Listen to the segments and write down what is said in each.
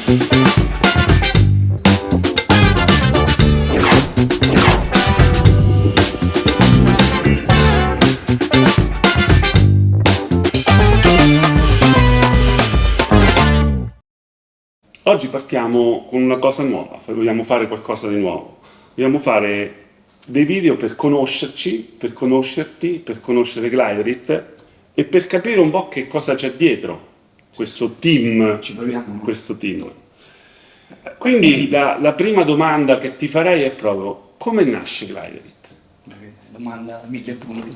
Oggi partiamo con una cosa nuova, vogliamo fare qualcosa di nuovo. Vogliamo fare dei video per conoscerci, per conoscerti, per conoscere Gliderit e per capire un po' che cosa c'è dietro questo team. Ci proviamo. Questo team. Quindi la prima domanda che ti farei è proprio: come nasce Gliderit? Domanda a 1000 punti.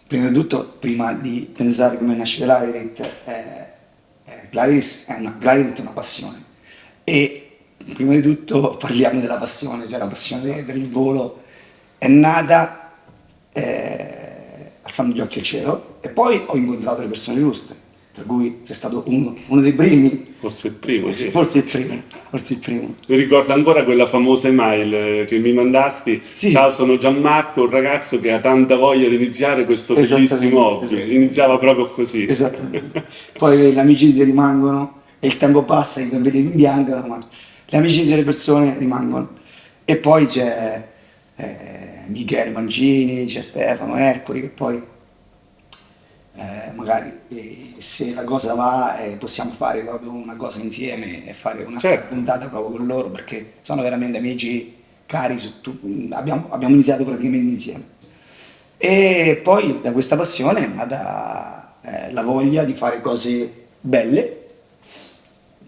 Prima di tutto, prima di pensare come nasce Gliderit, Gliderit è una passione. E prima di tutto parliamo della passione, cioè la passione per il volo è nata alzando gli occhi al cielo, e poi ho incontrato le persone giuste, per cui sei stato uno dei primi. Forse il primo, sì. Forse il primo. Mi ricordo ancora quella famosa email che mi mandasti. Sì. Ciao, sono Gianmarco, un ragazzo che ha tanta voglia di iniziare questo bellissimo hobby. Esattamente. Iniziava proprio così. Esattamente. Poi le amicizie rimangono, e il tempo passa, i bambini imbiancano, ma le amicizie delle persone rimangono. E poi c'è Michele Mangini, c'è Stefano Ercoli, che poi magari se la cosa va possiamo fare proprio una cosa insieme e fare una Certo. puntata proprio con loro, perché sono veramente amici cari, abbiamo iniziato praticamente insieme. E poi da questa passione è nata la voglia di fare cose belle,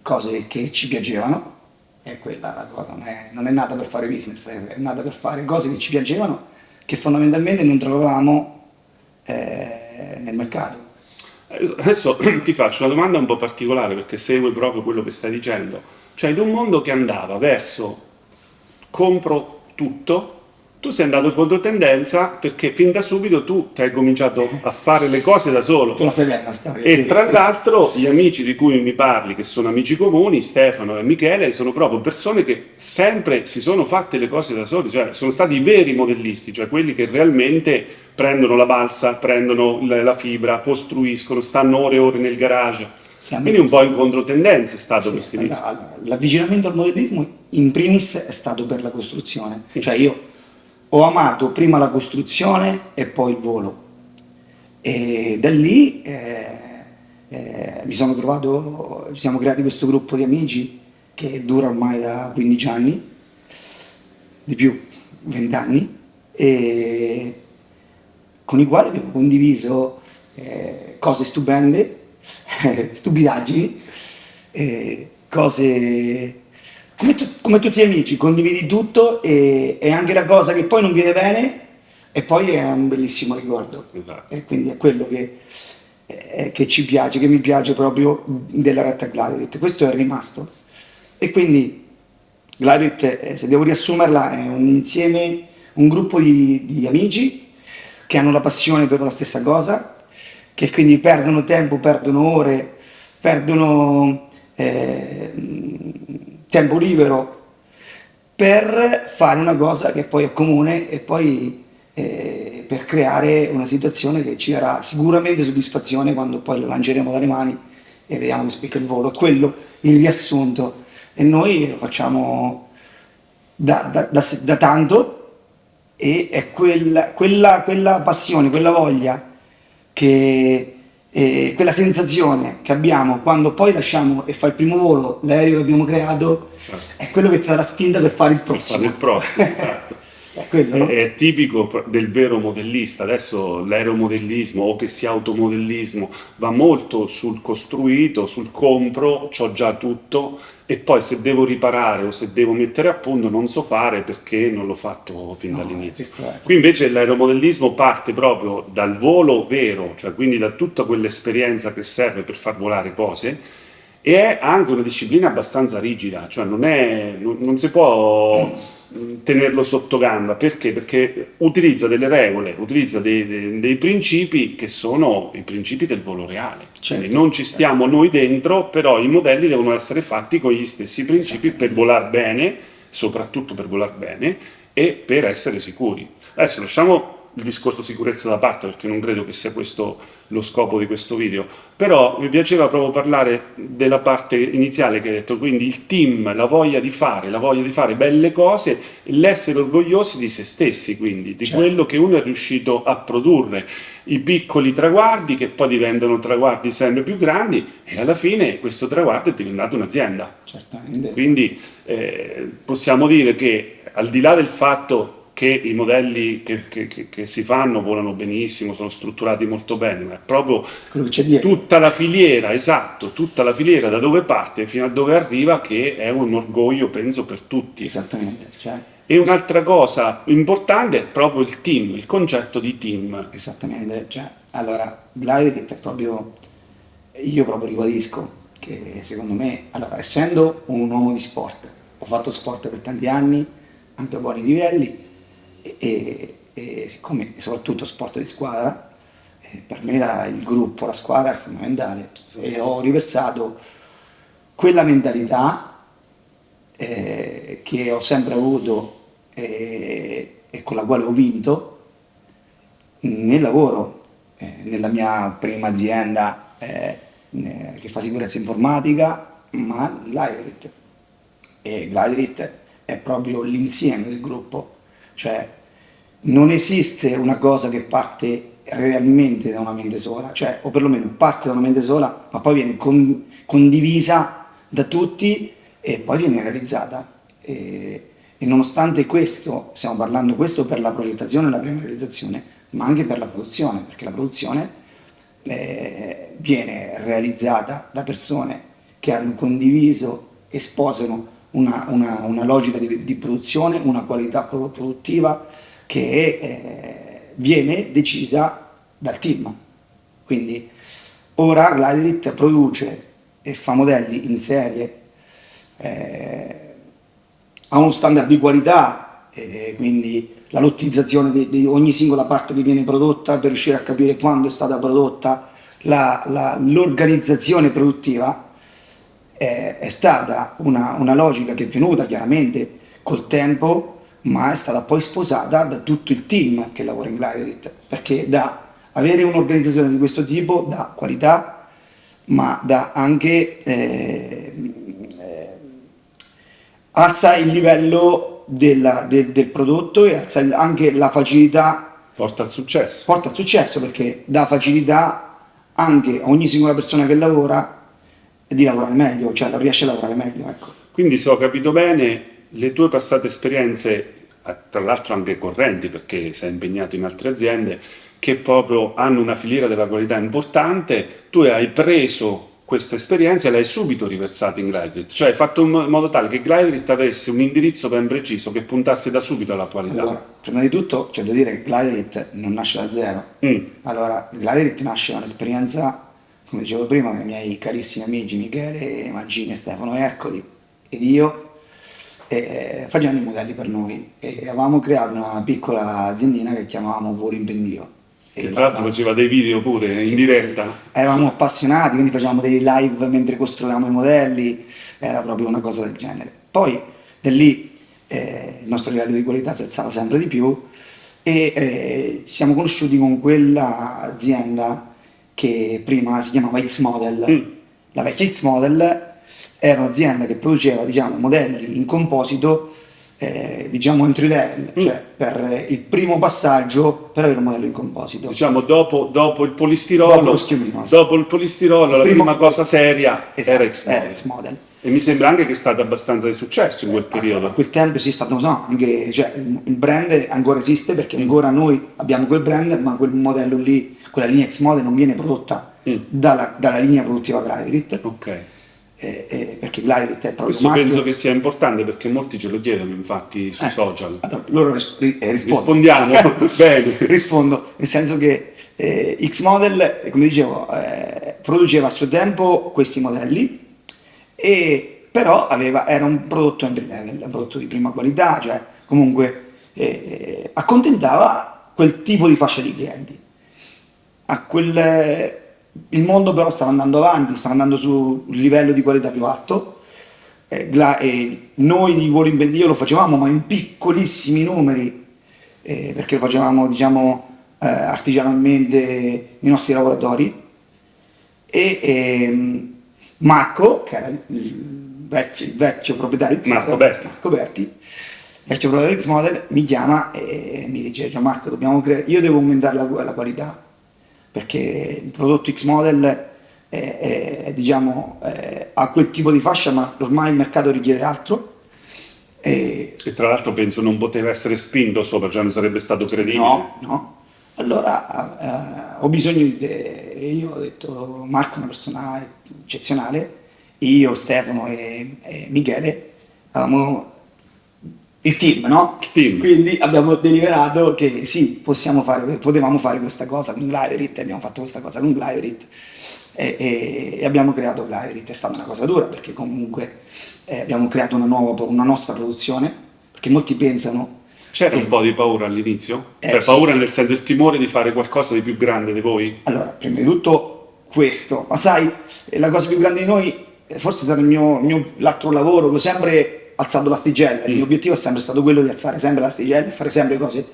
cose che ci piacevano, e quella la cosa non è nata per fare business, è nata per fare cose che ci piacevano, che fondamentalmente non trovavamo nel mercato. Adesso ti faccio una domanda un po' particolare, perché segue proprio quello che stai dicendo. Cioè, in un mondo che andava verso compro tutto, tu sei andato in controtendenza, perché fin da subito tu ti hai cominciato a fare le cose da solo. Tu la sai bene la storia. E sì. tra l'altro gli amici di cui mi parli, che sono amici comuni, Stefano e Michele, sono proprio persone che sempre si sono fatte le cose da soli, cioè sono stati i veri modellisti, cioè quelli che realmente prendono la balsa, prendono la fibra, costruiscono, stanno ore e ore nel garage. Quindi un po' in controtendenza è stato questo inizio. L'avvicinamento al modellismo in primis è stato per la costruzione, cioè io ho amato prima la costruzione e poi il volo, e da lì ci siamo creati questo gruppo di amici che dura ormai da 15 anni, di più, 20 anni, e con i quali abbiamo condiviso cose stupende, stupidaggini, cose come tutti gli amici, condividi tutto, e anche la cosa che poi non viene bene, e poi è un bellissimo ricordo. Esatto. E quindi è quello che ci piace, che mi piace proprio della realtà Gliderit. Questo è rimasto. E quindi Gliderit, se devo riassumerla, è un insieme, un gruppo di amici che hanno la passione per la stessa cosa, che quindi perdono tempo, perdono ore, perdono tempo libero per fare una cosa che poi è comune, e poi per creare una situazione che ci darà sicuramente soddisfazione quando poi lo lanceremo dalle mani e vediamo che spicca il volo. È quello il riassunto, e noi lo facciamo da tanto, e è quella passione, quella voglia, quella sensazione che abbiamo quando poi lasciamo e fa il primo volo l'aereo che abbiamo creato, Esatto. è quello che ti dà la spinta per fare il Per prossimo. fare il prossimo, esatto. È quello, no? È tipico del vero modellista. Adesso l'aeromodellismo, o che sia automodellismo, va molto sul costruito, sul compro, c'ho già tutto, e poi se devo riparare o se devo mettere a punto non so fare perché non l'ho fatto fin No, dall'inizio. questo è. Qui invece l'aeromodellismo parte proprio dal volo vero, cioè quindi da tutta quell'esperienza che serve per far volare cose, e è anche una disciplina abbastanza rigida, cioè non si può tenerlo sotto gamba. Perché? Perché utilizza delle regole, utilizza dei principi che sono i principi del volo reale. Certo. Quindi non ci stiamo noi dentro, però i modelli devono essere fatti con gli stessi principi per volare bene, soprattutto per volare bene e per essere sicuri. Adesso lasciamo il discorso sicurezza da parte, perché non credo che sia questo lo scopo di questo video, però mi piaceva proprio parlare della parte iniziale che hai detto, quindi il team, la voglia di fare belle cose, l'essere orgogliosi di se stessi, quindi di Certo. quello che uno è riuscito a produrre, i piccoli traguardi che poi diventano traguardi sempre più grandi e alla fine questo traguardo è diventato un'azienda. Certamente. Quindi possiamo dire che al di là del fatto che i modelli che si fanno volano benissimo, sono strutturati molto bene, ma è proprio Quello che c'è dietro. tutta la filiera, esatto, tutta la filiera da dove parte fino a dove arriva che è un orgoglio, penso, per tutti. Esattamente, cioè, E un'altra cosa importante è proprio il team, il concetto di team. esattamente, cioè, allora, Glidekit è proprio, io proprio ribadisco che secondo me, allora, essendo un uomo di sport, ho fatto sport per tanti anni, anche a buoni livelli, e siccome soprattutto sport di squadra, per me il gruppo, la squadra è fondamentale e ho riversato quella mentalità che ho sempre avuto e con la quale ho vinto nel lavoro, nella mia prima azienda che fa sicurezza informatica, ma Glidekit. E Glidekit è proprio l'insieme del gruppo, cioè non esiste una cosa che parte realmente da una mente sola, cioè, o perlomeno parte da una mente sola, ma poi viene condivisa da tutti e poi viene realizzata. E nonostante questo, stiamo parlando questo per la progettazione e la prima realizzazione, ma anche per la produzione, perché la produzione viene realizzata da persone che hanno condiviso e sposano una logica di produzione, una qualità produttiva che viene decisa dal team. Quindi ora Glidekit produce e fa modelli in serie, ha uno standard di qualità, quindi la lottizzazione di ogni singola parte che viene prodotta per riuscire a capire quando è stata prodotta, l'organizzazione produttiva è stata una logica che è venuta chiaramente col tempo, ma è stata poi sposata da tutto il team che lavora in Glidekit, perché da avere un'organizzazione di questo tipo dà qualità, ma dà anche alza il livello del prodotto e alza anche la facilità, Porta al successo. porta al successo, perché dà facilità anche a ogni singola persona che lavora di lavorare meglio, cioè riesce a lavorare meglio, ecco. Quindi se ho capito bene, le tue passate esperienze, tra l'altro anche correnti perché sei impegnato in altre aziende, che proprio hanno una filiera della qualità importante, tu hai preso questa esperienza e l'hai subito riversata in Glidekit, cioè hai fatto in modo tale che Glidekit avesse un indirizzo ben preciso che puntasse da subito alla qualità. Allora, prima di tutto c'è da dire che Glidekit non nasce da zero. Allora, Glidekit nasce da un'esperienza, come dicevo prima, con i miei carissimi amici Michele Mancini, Stefano Ercoli ed io, facevano i modelli per noi e avevamo creato una piccola aziendina che chiamavamo Volo in Pendio. Che tra l'altro faceva dei video pure in diretta. Eravamo appassionati, quindi facevamo dei live mentre costruivamo i modelli, era proprio una cosa del genere. Poi da lì il nostro livello di qualità si alzava sempre di più e ci siamo conosciuti con quella azienda che prima si chiamava X-Model. La vecchia X-Model era un'azienda che produceva, diciamo, modelli in composito, diciamo entry level, cioè per il primo passaggio per avere un modello in composito. Diciamo dopo il polistirolo, Dopo lo schiumino, sì. dopo il polistirolo, la primo- prima cosa seria Esatto, era X-Model. X-Model. E mi sembra anche che è stato abbastanza di successo in quel A periodo. quel tempo sì, è stato, no, anche, cioè, il brand ancora esiste perché ancora noi abbiamo quel brand, ma quel modello lì, quella linea X-Model non viene prodotta dalla linea produttiva Glidekit, Ok. perché Glidekit è proprio Questo marchio. penso che sia importante perché molti ce lo chiedono infatti sui social. Allora, loro rispondo. Rispondiamo bene. Rispondo, nel senso che X-Model, come dicevo, produceva a suo tempo questi modelli, e però era un prodotto entry level, un prodotto di prima qualità, cioè comunque accontentava quel tipo di fascia di clienti. Il mondo però stava andando avanti, stava andando su un livello di qualità più alto. Noi di Volo in Pendio lo facevamo, ma in piccolissimi numeri, perché lo facevamo, diciamo, artigianalmente nei nostri laboratori, e Marco, che era il vecchio proprietario di Marco Berti. vecchio proprietario di X-Model, mi chiama e mi dice: Gianmarco, io devo aumentare la qualità, perché il prodotto X-Model diciamo, ha quel tipo di fascia, ma ormai il mercato richiede altro. E tra l'altro penso non poteva essere spinto sopra, cioè non sarebbe stato credibile. No. Allora ho bisogno di te. E io ho detto: Marco è una persona eccezionale. Io, Stefano e Michele avevamo il team, no? Il team. Quindi abbiamo deliberato che sì, potevamo fare questa cosa con Gliderit, abbiamo fatto questa cosa con Gliderit e abbiamo creato Gliderit. È stata una cosa dura, perché comunque abbiamo creato una nostra produzione, perché molti pensano. C'era un po' di paura all'inizio? Cioè Sì. paura nel senso, il timore di fare qualcosa di più grande di voi? Allora, prima di tutto questo, ma sai, la cosa più grande di noi, forse è stato l'altro lavoro, che ho sempre alzato l'asticella. Il mio obiettivo è sempre stato quello di alzare sempre l'asticella e fare sempre cose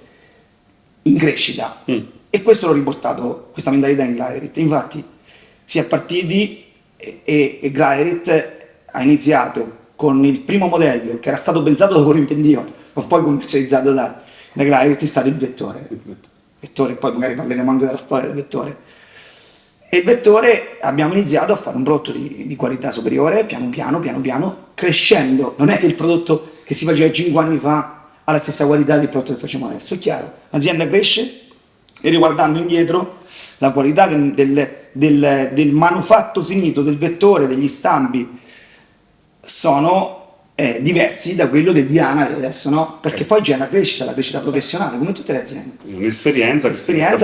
in crescita. E questo l'ho riportato, questa mentalità, in Gliderit. Infatti si è partiti e Gliderit ha iniziato con il primo modello che era stato pensato da quello intendivo, ma poi commercializzato da Gliderit, è stato il vettore. Poi magari parleremo anche della storia del vettore. E il vettore abbiamo iniziato a fare un prodotto di qualità superiore, piano piano, crescendo. Non è che il prodotto che si faceva 5 anni fa ha la stessa qualità del prodotto che facciamo adesso, è chiaro. L'azienda cresce e, riguardando indietro, la qualità del manufatto finito, del vettore, degli stampi, sono diversi da quello del Diana adesso, no? Perché poi c'è la crescita professionale, come tutte le aziende. Un'esperienza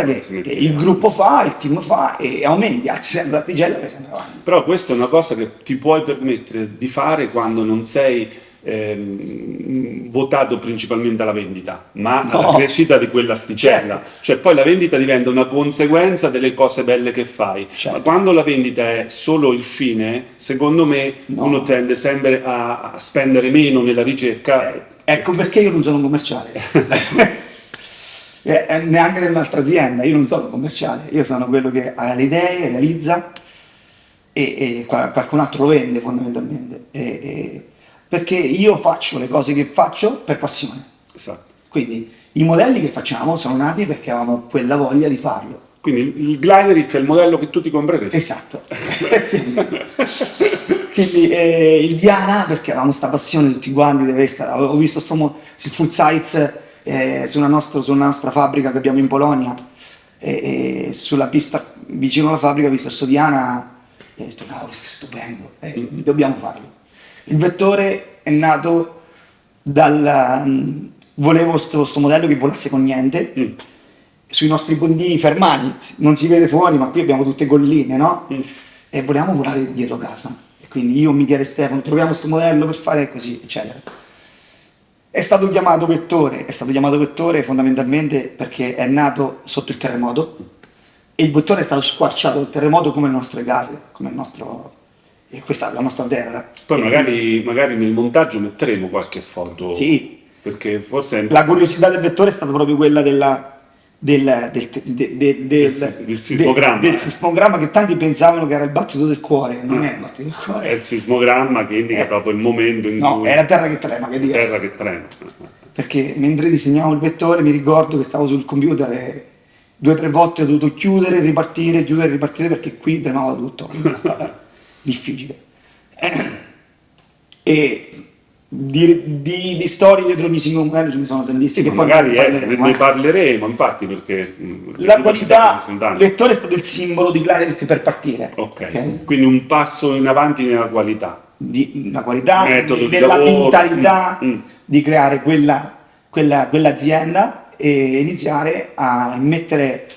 che il gruppo fa, il team fa, e aumenti, alzi sempre l'asticella e sempre avanti. Però questa è una cosa che ti puoi permettere di fare quando non sei votato principalmente alla vendita, ma alla crescita di quell'asticella. Certo. Cioè poi la vendita diventa una conseguenza delle cose belle che fai. Certo. Ma quando la vendita è solo il fine, secondo me uno tende sempre a spendere meno nella ricerca. Ecco perché io non sono un commerciale. Neanche nell'altra azienda, io non sono un commerciale, io sono quello che ha le idee, realizza e qualcun altro lo vende, fondamentalmente. Perché io faccio le cose che faccio per passione. Esatto. Quindi i modelli che facciamo sono nati perché avevamo quella voglia di farlo. Quindi il Gliderit è il modello che tu ti compreresti? Esatto. Sì. Quindi il Diana, perché avevamo questa passione tutti quanti, ho visto il full size sulla nostra fabbrica che abbiamo in Polonia, e sulla pista vicino alla fabbrica ho visto questo Diana e ho detto: cavolo, è stupendo, dobbiamo farlo. Il vettore è nato volevo questo modello che volasse con niente. Sui nostri bondini fermati, non si vede fuori, ma qui abbiamo tutte colline, no? E volevamo volare dietro casa. E quindi io, Michele e Stefano troviamo questo modello per fare così, eccetera. È stato chiamato vettore fondamentalmente perché è nato sotto il terremoto, e il vettore è stato squarciato dal terremoto come le nostre case, e questa è la nostra terra. Poi magari nel montaggio metteremo qualche foto. Sì. Perché forse La curiosità del vettore è stata proprio quella del sismogramma. Del sismogramma, che tanti pensavano che era il battito del cuore. Non è il battito del cuore. È il sismogramma che indica proprio il momento in cui... è la terra che trema, che è diverso. Terra che trema. Perché mentre disegnavo il vettore mi ricordo che stavo sul computer e 2 o 3 volte ho dovuto chiudere e ripartire, perché qui tremava tutto, quindi è stata difficile. E di storie dietro ogni singolo modello ce ne sono tantissime. Sì, magari ne parleremo, infatti, perché la qualità, il vettore è stato il simbolo di Gliderit per partire. Ok. Quindi un passo in avanti nella qualità. La qualità, della mentalità di creare quell'azienda e iniziare a mettere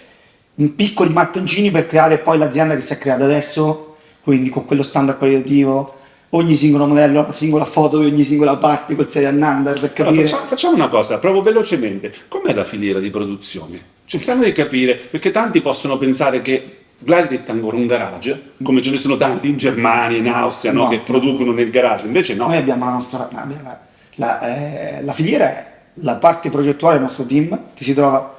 piccoli mattoncini per creare poi l'azienda che si è creata adesso, quindi con quello standard qualitativo. Ogni singolo modello, la singola foto di ogni singola parte col serial number per capire. Allora, facciamo una cosa, proprio velocemente. Com'è la filiera di produzione? Cerchiamo di capire, perché tanti possono pensare che Gliderit è ancora un garage, come ce ne sono tanti in Germania, in Austria, che producono nel garage, invece no. Noi abbiamo la filiera la parte progettuale del nostro team, che si trova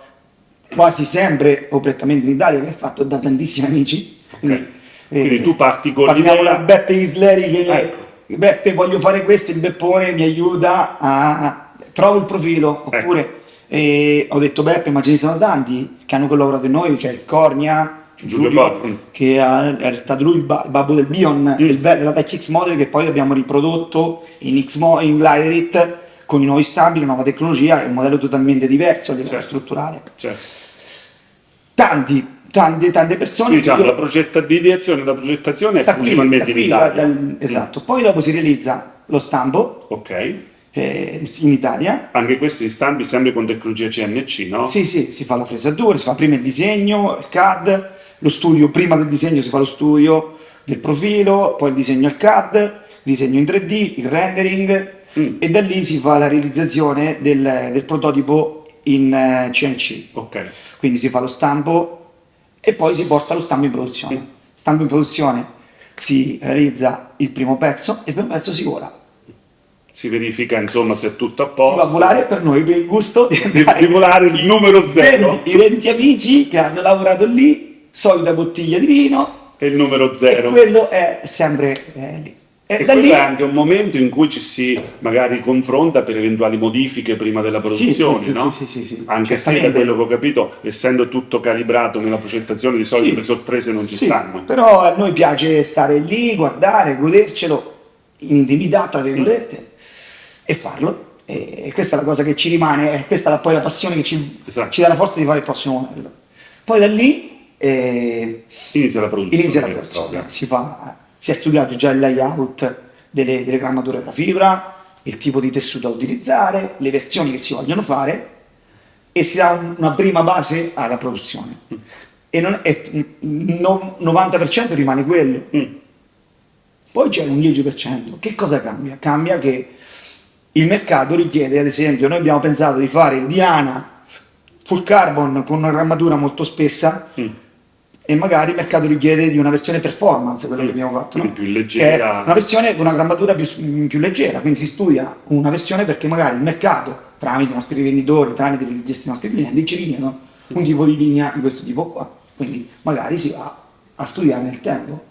quasi sempre o prettamente in Italia, che è fatto da tantissimi amici. Quindi tu parti con parliamo l'idea... da Beppe Isleri che Ecco. Beppe voglio fare questo, il Beppone mi aiuta trovo il profilo, oppure ho detto Beppe, ma ce ne sono tanti che hanno collaborato con noi, c'è il Cornia, Giulio, che è stato lui il babbo del Bion, della vecchia X-Model, che poi abbiamo riprodotto in Gliderit con i nuovi stabili, una nuova tecnologia, è un modello totalmente diverso a livello strutturale. Tante persone. Diciamo, l'ideazione e la progettazione è principalmente in Italia. Esatto. Poi dopo si realizza lo stampo. Ok. In Italia. Anche questo in stampi sempre con tecnologia CNC, no? Sì, si fa la fresatura, si fa prima il disegno, il CAD, lo studio, prima del disegno si fa lo studio del profilo, poi il disegno al CAD, disegno in 3D, il rendering, e da lì si fa la realizzazione del prototipo in CNC. Ok. Quindi si fa lo stampo e poi si porta lo stampo in produzione. Stampo in produzione si realizza il primo pezzo e il primo pezzo si vola. Si verifica insomma se è tutto a posto. Si va a volare per noi, per il gusto di volare il numero 0. I 20 amici che hanno lavorato lì, solita bottiglia di vino. E il numero 0. E quello è sempre lì. E da lì è anche un momento in cui ci si magari confronta per eventuali modifiche prima della produzione, no? Sì. Anche se da quello che ho capito, essendo tutto calibrato nella progettazione, di solito le sorprese non ci stanno. Però a noi piace stare lì, guardare, godercelo in intimità, tra virgolette, e farlo. E questa è la cosa che ci rimane, e questa è poi la passione che ci dà la forza di fare il prossimo modello. Poi da lì inizia la produzione. Si è studiato già il layout delle grammature della fibra, il tipo di tessuto da utilizzare, le versioni che si vogliono fare, e si dà una prima base alla produzione. E 90% rimane quello. Poi c'è un 10%. Che cosa cambia? Cambia che il mercato richiede, ad esempio, noi abbiamo pensato di fare Diana full carbon con una grammatura molto spessa, e magari il mercato richiede di una versione performance, quello che abbiamo fatto, no? Più leggera. Una versione con una grammatura più leggera, quindi si studia una versione perché magari il mercato, tramite i nostri rivenditori, tramite le richieste dei nostri clienti, ci richiedono un tipo di linea di questo tipo qua, quindi magari si va a studiare nel tempo.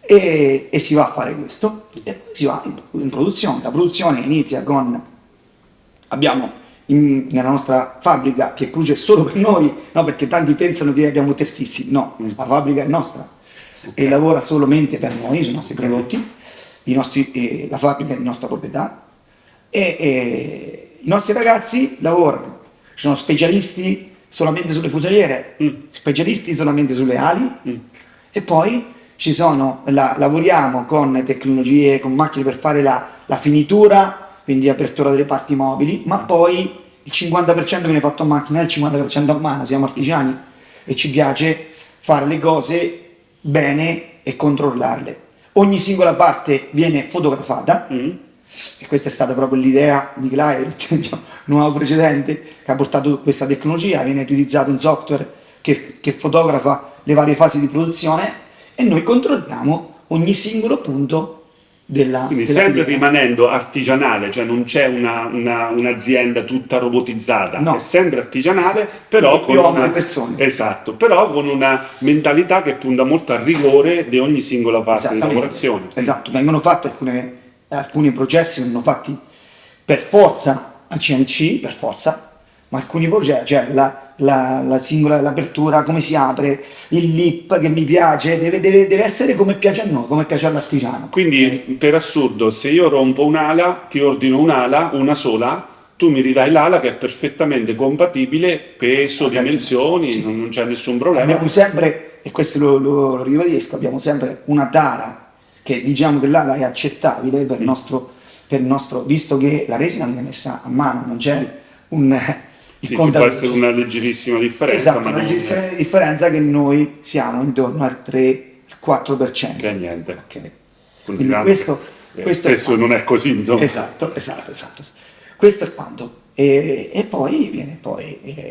E si va a fare questo e poi si va in produzione. La produzione inizia con, abbiamo nella nostra fabbrica che produce solo per noi, no, perché tanti pensano che abbiamo terzisti, no, la fabbrica è nostra e lavora solamente per noi, sui nostri prodotti, la fabbrica è di nostra proprietà, e i nostri ragazzi lavorano, sono specialisti solamente sulle fusoliere, specialisti solamente sulle ali, e poi lavoriamo con tecnologie, con macchine per fare la finitura, quindi apertura delle parti mobili, ma poi il 50% viene fatto a macchina e il 50% a mano, siamo artigiani e ci piace fare le cose bene e controllarle. Ogni singola parte viene fotografata, e questa è stata proprio l'idea di Gliderit, il nuovo precedente, che ha portato questa tecnologia. Viene utilizzato un software che fotografa le varie fasi di produzione e noi controlliamo ogni singolo punto quindi sempre rimanendo artigianale, cioè non c'è un'azienda tutta robotizzata, no, è sempre artigianale, però con le persone. Esatto, però con una mentalità che punta molto al rigore di ogni singola fase di lavorazione. Esatto, vengono fatte alcuni processi vengono fatti per forza a CNC, per forza, ma alcuni processi, cioè la singola, l'apertura, come si apre, il lip che mi piace, deve essere come piace a noi, come piace all'artigiano. Quindi per assurdo, se io rompo un'ala, ti ordino un'ala, una sola, tu mi ridai l'ala che è perfettamente compatibile, peso, dimensioni, sì. Non c'è nessun problema. Abbiamo sempre, e questo lo ribadisco, abbiamo sempre una tara che diciamo che l'ala è accettabile per il nostro, visto che la resina viene messa a mano, non c'è sì, ci può essere una leggerissima differenza. Esatto, una leggerissima differenza che noi siamo intorno al 3-4%. Che è niente. Okay. Quindi questo spesso non è così, insomma. Esatto. Questo è quanto. E poi viene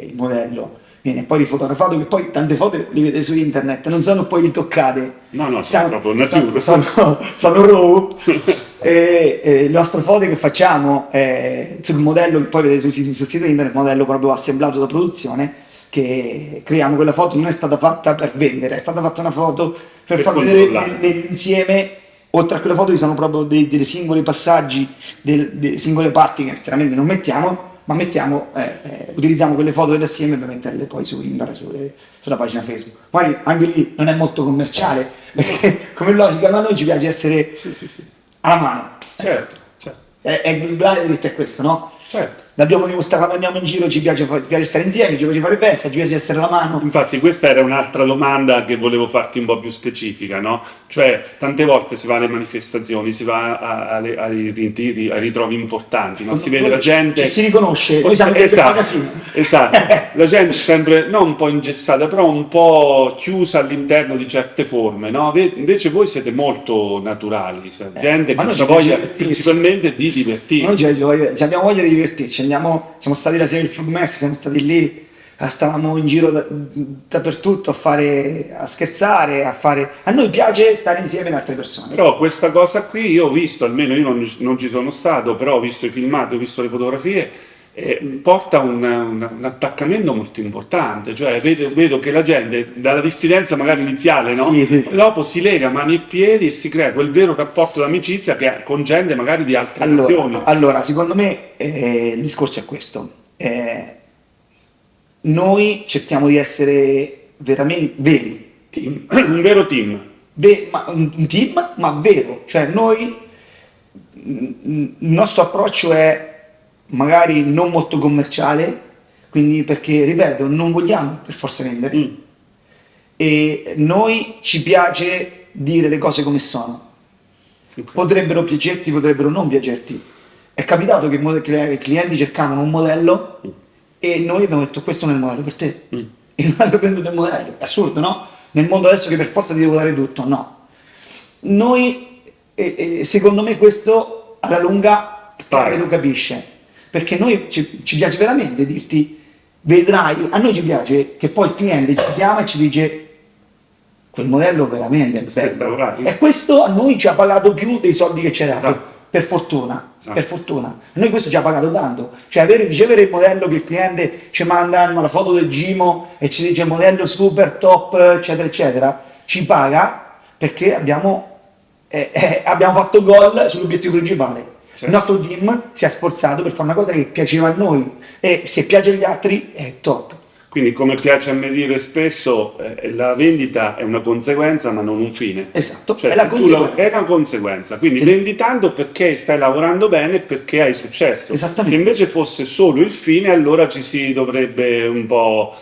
il modello, viene poi rifotografato, che poi tante foto li vedete su internet, non sono poi ritoccate. No, sono proprio nature. Sono raw. Le nostre foto che facciamo sul modello che poi vedete sul sito internet, modello proprio assemblato da produzione, che creiamo. Quella foto non è stata fatta per vendere, è stata fatta una foto per far vedere nell'insieme. Oltre a quelle foto ci sono proprio dei singoli passaggi, delle singole parti che chiaramente non mettiamo, ma utilizziamo quelle foto dell'assieme per metterle poi su internet, sulla pagina Facebook. Poi anche lì non è molto commerciale, perché come logica a noi ci piace essere alla mano. Certo. È il brand è questo, no? Certo. L'abbiamo dimostrato quando andiamo in giro, ci piace stare insieme, ci piace fare festa, ci piace essere la mano. Infatti questa era un'altra domanda che volevo farti un po' più specifica, no? Cioè, tante volte si va alle manifestazioni, si va ai ritiri, ai ritrovi importanti, no? Si vede la gente... Ci si riconosce, esatto. La gente è sempre, non un po' ingessata, però un po' chiusa all'interno di certe forme, no? Invece voi siete molto naturali, gente che ha voglia principalmente di divertirsi. Noi abbiamo voglia di divertirci. Siamo stati la sera del Flugmess, siamo stati lì, stavamo in giro dappertutto a scherzare, a noi piace stare insieme ad altre persone. Però questa cosa qui io ho visto, almeno io non ci sono stato, però ho visto i filmati, ho visto le fotografie, porta un attaccamento molto importante, cioè vedo che la gente dalla diffidenza magari iniziale, no? Sì. Dopo si lega mani e piedi e si crea quel vero rapporto d'amicizia che con gente magari di altre nazioni. Allora, secondo me il discorso è questo. Noi cerchiamo di essere veramente veri. Un vero team. Un team, ma vero. Cioè il nostro approccio è magari non molto commerciale, quindi perché, ripeto, non vogliamo per forza vendere. E noi ci piace dire le cose come sono. Potrebbero piacerti, potrebbero non piacerti. È capitato che i clienti cercavano un modello e noi abbiamo detto questo non è il modello per te. E non abbiamo venduto il modello. È assurdo, no? Nel mondo adesso che per forza ti devo dare tutto, no. Noi, secondo me questo alla lunga lo capisce. Perché noi ci piace veramente dirti, vedrai, a noi ci piace che poi il cliente ci chiama e ci dice quel modello veramente è bello. E questo a noi ci ha pagato più dei soldi che ci ha dato, per fortuna. Per fortuna. A noi questo ci ha pagato tanto. Cioè ricevere il modello che il cliente ci manda la foto del Gimo e ci dice modello super top, eccetera, eccetera, ci paga perché abbiamo fatto gol sull'obiettivo principale. Il nostro team si è sforzato per fare una cosa che piaceva a noi e se piace agli altri è top. Quindi, come piace a me dire spesso, la vendita è una conseguenza ma non un fine. Esatto, cioè, è una conseguenza. Quindi vendi tanto perché stai lavorando bene e perché hai successo. Se invece fosse solo il fine, allora ci si dovrebbe un po',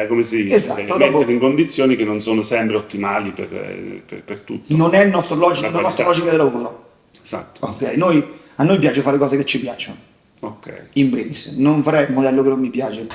come si dice, mettere in condizioni che non sono sempre ottimali per tutto. Non è il nostro logica del lavoro. Esatto. Okay. A noi piace fare cose che ci piacciono. In primis, non farei il modello che non mi piace.